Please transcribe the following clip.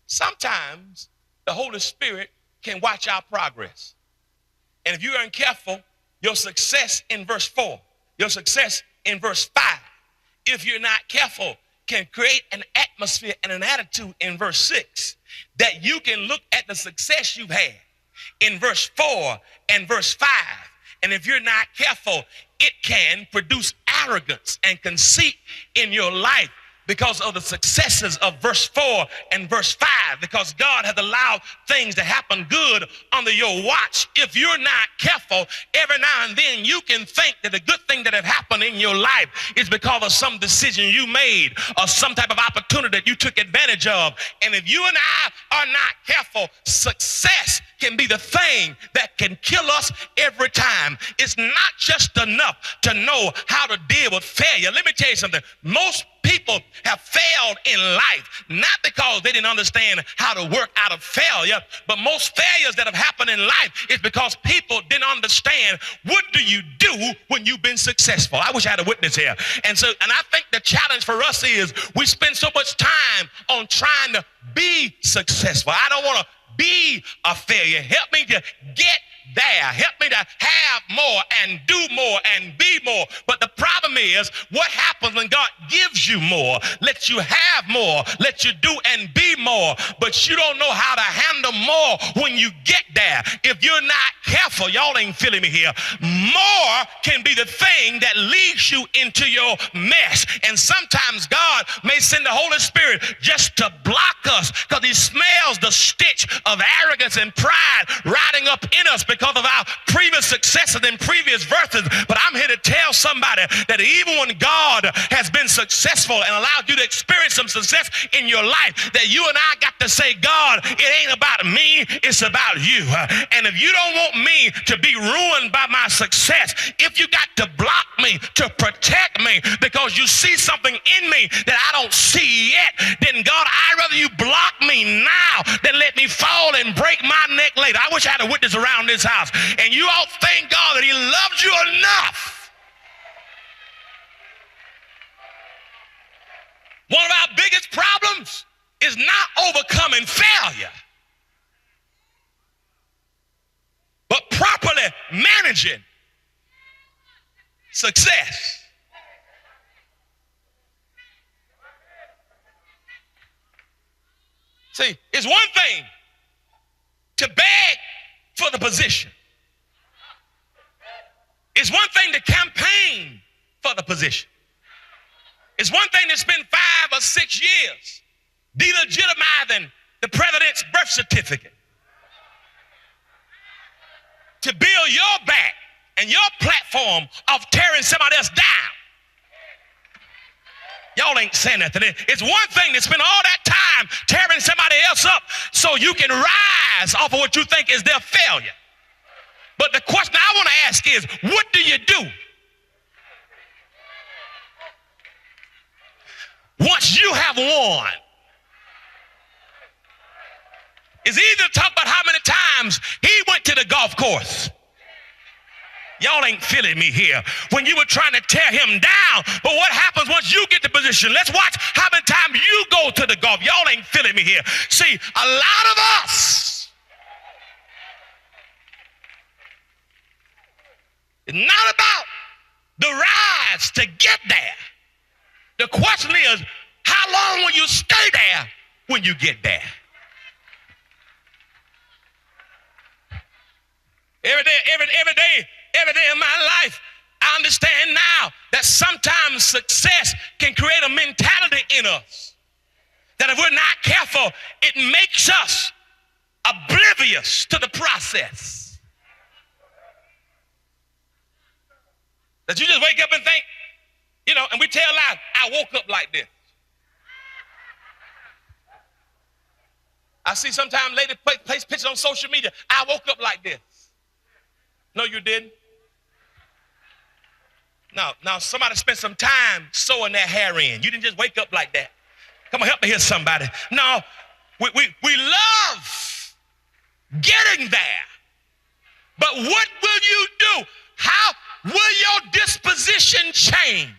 Sometimes the Holy Spirit can watch our progress. And if you aren't careful, your success in verse 4, your success in verse 5, if you're not careful, can create an atmosphere and an attitude in verse 6 that you can look at the success you've had in verse 4 and verse 5. And if you're not careful, it can produce arrogance and conceit in your life because of the successes of verse 4 and verse 5, because God has allowed things to happen good under your watch. If you're not careful, every now and then you can think that the good thing that have happened in your life is because of some decision you made or some type of opportunity that you took advantage of. And if you and I are not careful, success can be the thing that can kill us every time. It's not just enough to know how to deal with failure. Let me tell you something. Most people have failed in life, not because they didn't understand how to work out of failure, but most failures that have happened in life is because people didn't understand what do you do when you've been successful. I wish I had a witness here. And I think the challenge for us is we spend so much time on trying to be successful. I don't want to be a failure. Help me to get there. Help me to have more and do more and be more. But the problem is, what happens when God gives you more, lets you have more, lets you do and be more, but you don't know how to handle more when you get there. If you're not careful, y'all ain't feeling me here, more can be the thing that leads you into your mess. And sometimes God may send the Holy Spirit just to block us because he smells the stench of arrogance and pride riding up in us because of our previous successes in previous verses. But I'm here to tell somebody that even when God has been successful and allowed you to experience some success in your life, that you and I got to say, God, it ain't about me, it's about you. And if you don't want me to be ruined by my success, if you got to block me to protect me because you see something in me that I don't see yet, then God, I'd rather you block me now than let me fall and break my neck later. I wish I had a witness around this house. And you all thank God that he loves you enough. One of our biggest problems is not overcoming failure, but properly managing success. See, it's one thing to beg for the position. It's one thing to campaign for the position. It's one thing to spend 5 or 6 years delegitimizing the president's birth certificate to build your back and your platform of tearing somebody else down. Y'all ain't saying nothing. It's one thing to spend all that time tearing somebody else up so you can rise off of what you think is their failure. But the question I want to ask is, what do you do once you have won? It's easy to talk about how many times he went to the golf course. Y'all ain't feeling me here. When you were trying to tear him down, but what happens once you get the position? Let's watch how many times you go to the golf. Y'all ain't feeling me here. See, a lot of us, it's not about the rise to get there. The question is, how long will you stay there when you get there? Every day in my life, I understand now that sometimes success can create a mentality in us that if we're not careful, it makes us oblivious to the process. That you just wake up and think, and we tell lies, I woke up like this. I see sometimes ladies place pictures on social media, I woke up like this. No, you didn't. Now somebody spent some time sewing their hair in. You didn't just wake up like that. Come on, help me here, somebody. No, we love getting there. But what will you do? How will your disposition change